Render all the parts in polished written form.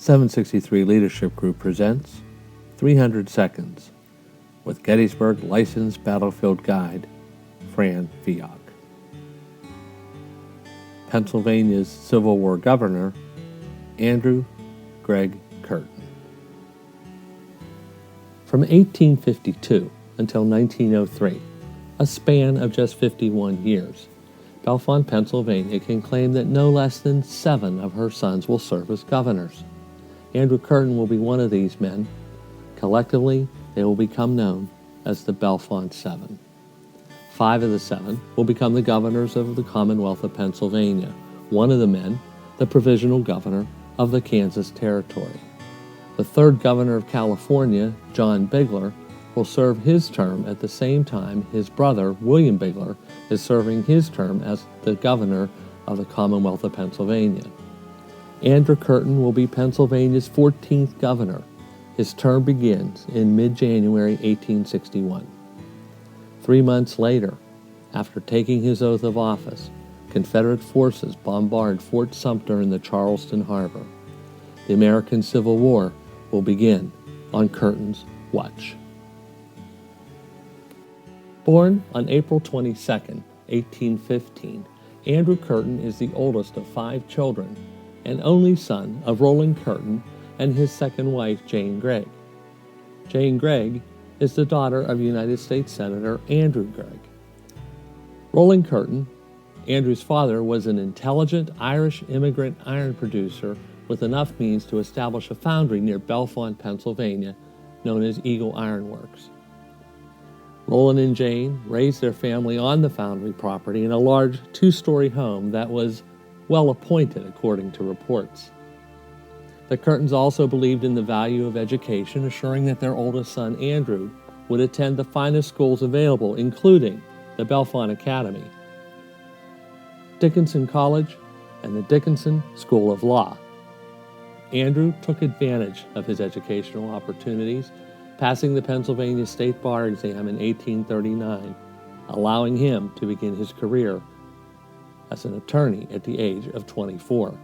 763 Leadership Group presents 300 Seconds with Gettysburg Licensed Battlefield Guide, Fran Feyock. Pennsylvania's Civil War Governor, Andrew Gregg Curtin. From 1852 until 1903, a span of just 51 years, Bellefonte, Pennsylvania can claim that no less than 7 of her sons will serve as governors. Andrew Curtin will be one of these men. Collectively, they will become known as the Bellefonte 7. 5 of the 7 will become the governors of the Commonwealth of Pennsylvania. One of the men, the provisional governor of the Kansas Territory. The 3rd governor of California, John Bigler, will serve his term at the same time his brother, William Bigler, is serving his term as the governor of the Commonwealth of Pennsylvania. Andrew Curtin will be Pennsylvania's 14th governor. His term begins in mid-January 1861. 3 months later, after taking his oath of office, Confederate forces bombard Fort Sumter in the Charleston Harbor. The American Civil War will begin on Curtin's watch. Born on April 22, 1815, Andrew Curtin is the oldest of 5 children and only son of Roland Curtin and his second wife, Jane Gregg. Jane Gregg is the daughter of United States Senator Andrew Gregg. Roland Curtin, Andrew's father, was an intelligent Irish immigrant iron producer with enough means to establish a foundry near Bellefonte, Pennsylvania, known as Eagle Iron Works. Roland and Jane raised their family on the foundry property in a large 2-story home that was well appointed, according to reports. The Curtins also believed in the value of education, assuring that their oldest son, Andrew, would attend the finest schools available, including the Bellefonte Academy, Dickinson College, and the Dickinson School of Law. Andrew took advantage of his educational opportunities, passing the Pennsylvania State Bar exam in 1839, allowing him to begin his career as an attorney at the age of 24.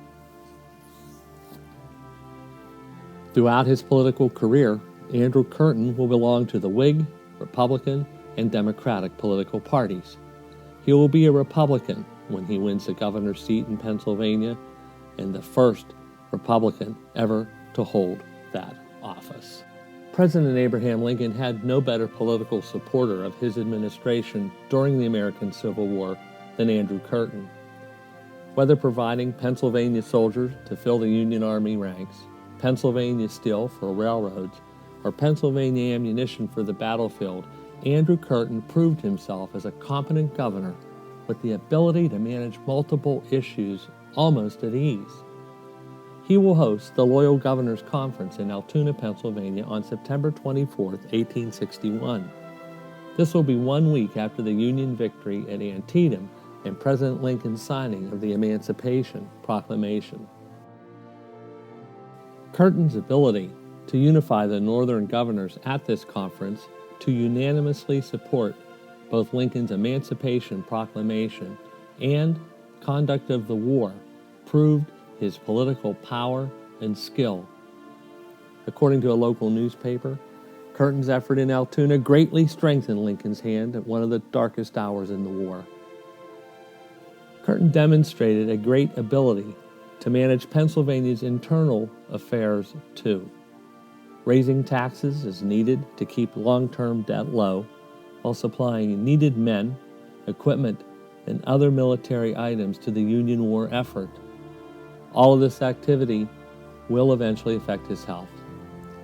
Throughout his political career, Andrew Curtin will belong to the Whig, Republican, and Democratic political parties. He will be a Republican when he wins the governor's seat in Pennsylvania, and the first Republican ever to hold that office. President Abraham Lincoln had no better political supporter of his administration during the American Civil War than Andrew Curtin. Whether providing Pennsylvania soldiers to fill the Union Army ranks, Pennsylvania steel for railroads, or Pennsylvania ammunition for the battlefield, Andrew Curtin proved himself as a competent governor with the ability to manage multiple issues almost at ease. He will host the Loyal Governors Conference in Altoona, Pennsylvania on September 24, 1861. This will be 1 week after the Union victory at Antietam and President Lincoln's signing of the Emancipation Proclamation. Curtin's ability to unify the Northern governors at this conference to unanimously support both Lincoln's Emancipation Proclamation and conduct of the war proved his political power and skill. According to a local newspaper, Curtin's effort in Altoona greatly strengthened Lincoln's hand at one of the darkest hours in the war. Curtin demonstrated a great ability to manage Pennsylvania's internal affairs too, raising taxes as needed to keep long-term debt low, while supplying needed men, equipment, and other military items to the Union war effort. All of this activity will eventually affect his health.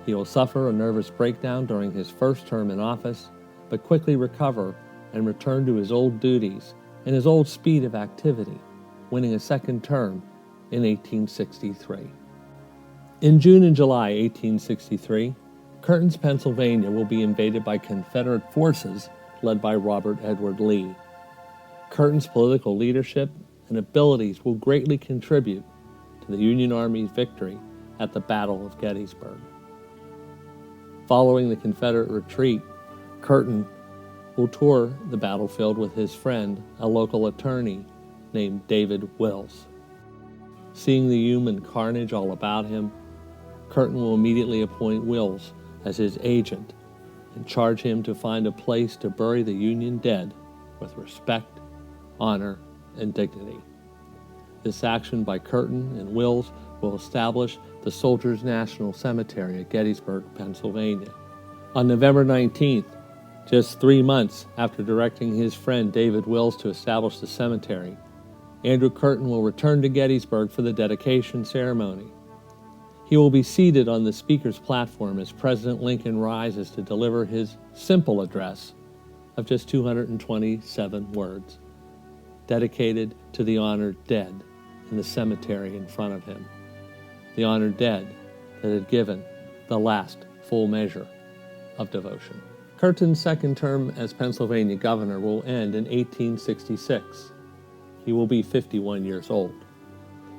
He will suffer a nervous breakdown during his first term in office, but quickly recover and return to his old duties and his old speed of activity, winning a second term in 1863. In June and July 1863, Curtin's Pennsylvania will be invaded by Confederate forces led by Robert Edward Lee. Curtin's political leadership and abilities will greatly contribute to the Union Army's victory at the Battle of Gettysburg. Following the Confederate retreat, Curtin will tour the battlefield with his friend, a local attorney named David Wills. Seeing the human carnage all about him, Curtin will immediately appoint Wills as his agent and charge him to find a place to bury the Union dead with respect, honor, and dignity. This action by Curtin and Wills will establish the Soldiers' National Cemetery at Gettysburg, Pennsylvania. On November 19th, just 3 months after directing his friend David Wills to establish the cemetery, Andrew Curtin will return to Gettysburg for the dedication ceremony. He will be seated on the speaker's platform as President Lincoln rises to deliver his simple address of just 227 words, dedicated to the honored dead in the cemetery in front of him, the honored dead that had given the last full measure of devotion. Curtin's second term as Pennsylvania governor will end in 1866. He will be 51 years old.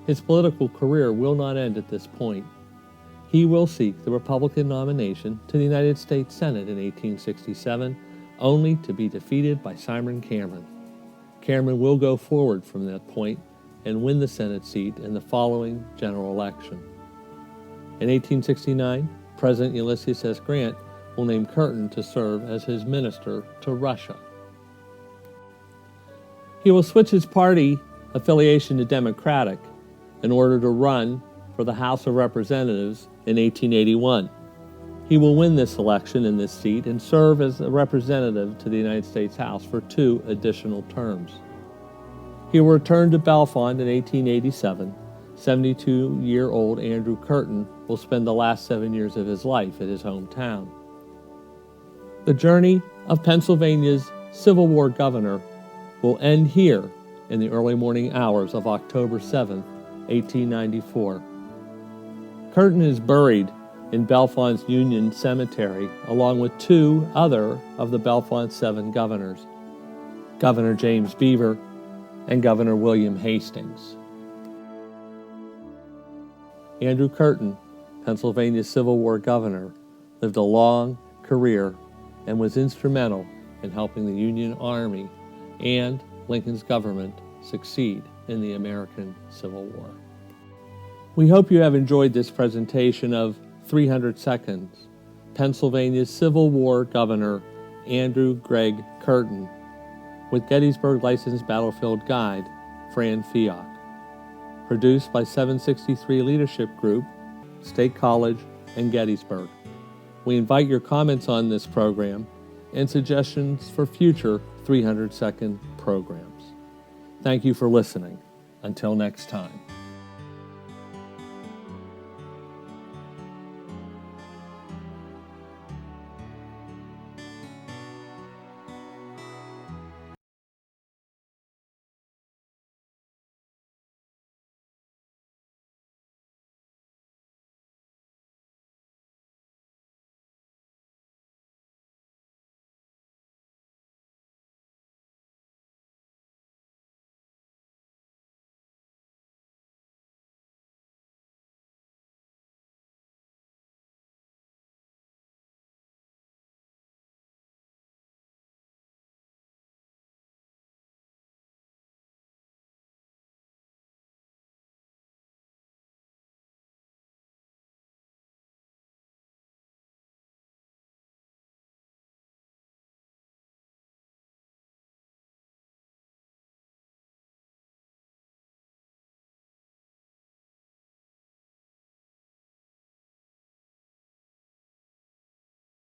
His political career will not end at this point. He will seek the Republican nomination to the United States Senate in 1867, only to be defeated by Simon Cameron. Cameron will go forward from that point and win the Senate seat in the following general election. In 1869, President Ulysses S. Grant will name Curtin to serve as his minister to Russia. He will switch his party affiliation to Democratic in order to run for the House of Representatives in 1881. He will win this election in this seat and serve as a representative to the United States House for 2 additional terms. He will return to Bellefonte in 1887. 72-year-old Andrew Curtin will spend the last 7 years of his life at his hometown. The journey of Pennsylvania's Civil War governor will end here in the early morning hours of October 7, 1894. Curtin is buried in Bellefonte's Union Cemetery along with 2 other of the Bellefonte 7 governors, Governor James Beaver and Governor William Hastings. Andrew Curtin, Pennsylvania's Civil War governor, lived a long career and was instrumental in helping the Union Army and Lincoln's government succeed in the American Civil War. We hope you have enjoyed this presentation of 300 Seconds, Pennsylvania's Civil War Governor Andrew Gregg Curtin, with Gettysburg Licensed Battlefield Guide, Fran Feyock. Produced by 763 Leadership Group, State College, and Gettysburg. We invite your comments on this program and suggestions for future 300-second programs. Thank you for listening. Until next time.